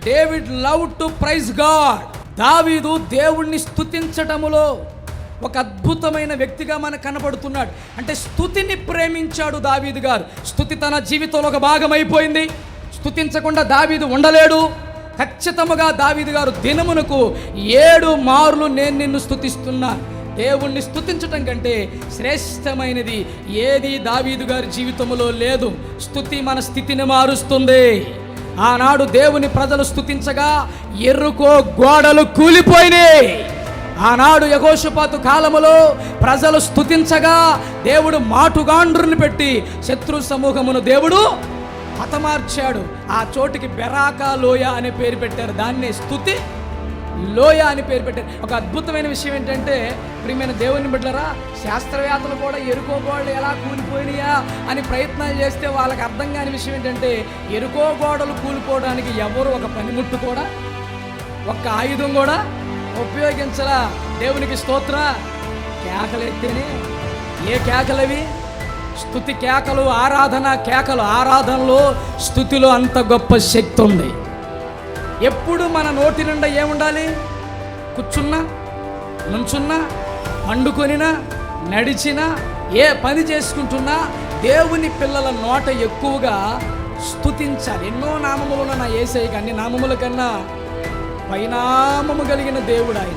David love to praise god. దావీదు దేవుణ్ణి స్తుతించటములో ఒక అద్భుతమైన వ్యక్తిగా మనకు కనబడుతున్నాడు. అంటే స్తుతిని ప్రేమించాడు దావీదు గారు. స్తుతి తన జీవితంలో ఒక భాగం అయిపోయింది. స్తుతించకుండా దావీదు ఉండలేడు. ఖచ్చితంగా దావీదు గారు దినమునకు 7 మార్లు నేను నిన్ను స్తుతిస్తున్నాను. దేవుణ్ణి స్తుతించటం కంటే శ్రేష్టమైనది ఏది దావీదు గారి జీవితంలో లేదు. స్తుతి మన స్థితిని మారుస్తుంది. ఆనాడు దేవుని ప్రజలు స్తుతించగా ఎరుకో గోడలు కూలిపోయినాయి. ఆనాడు యెహోషాపాతు కాలములో ప్రజలు స్తుతించగా దేవుడు మాటుగాండ్రుని పెట్టి శత్రు సమూహమును దేవుడు హతమార్చాడు. ఆ చోటికి బెరాకా లోయ అనే పేరు పెట్టారు. దాన్నే స్తుతి లోయ అని పేరు పెట్టారు. ఒక అద్భుతమైన విషయం ఏంటంటే, ప్రియమైన దేవుని బిడ్డలారా, శాస్త్రవేత్తలు కూడా ఎరుకో గోడలు ఎలా కూలిపోయినాయా అని ప్రయత్నాలు చేస్తే వాళ్ళకి అర్థం కాని విషయం ఏంటంటే, ఎరుకో గోడలు కూలిపోవడానికి ఎవరు ఒక పనిముట్టు కూడా, ఒక్క ఆయుధం కూడా ఉపయోగించలా. దేవునికి స్తోత్ర. కేకలెత్తేనే. ఏ కేకలవి? స్తుతి కేకలు, ఆరాధన కేకలు. ఆరాధనలో, స్తుతిలో అంత గొప్ప శక్తి ఉంది. ఎప్పుడు మన నోటి నిండా ఏముండాలి? కూర్చున్నా, నుంచున్నా, పండుకొనినా, నడిచినా, ఏ పని చేసుకుంటున్నా దేవుని పిల్లల నోట ఎక్కువగా స్తుతించాలి. ఎన్నో నామములు ఉన్న నా యేసయ్యకి అన్ని నామముల కన్నా పైనామము కలిగిన దేవుడు ఆయన.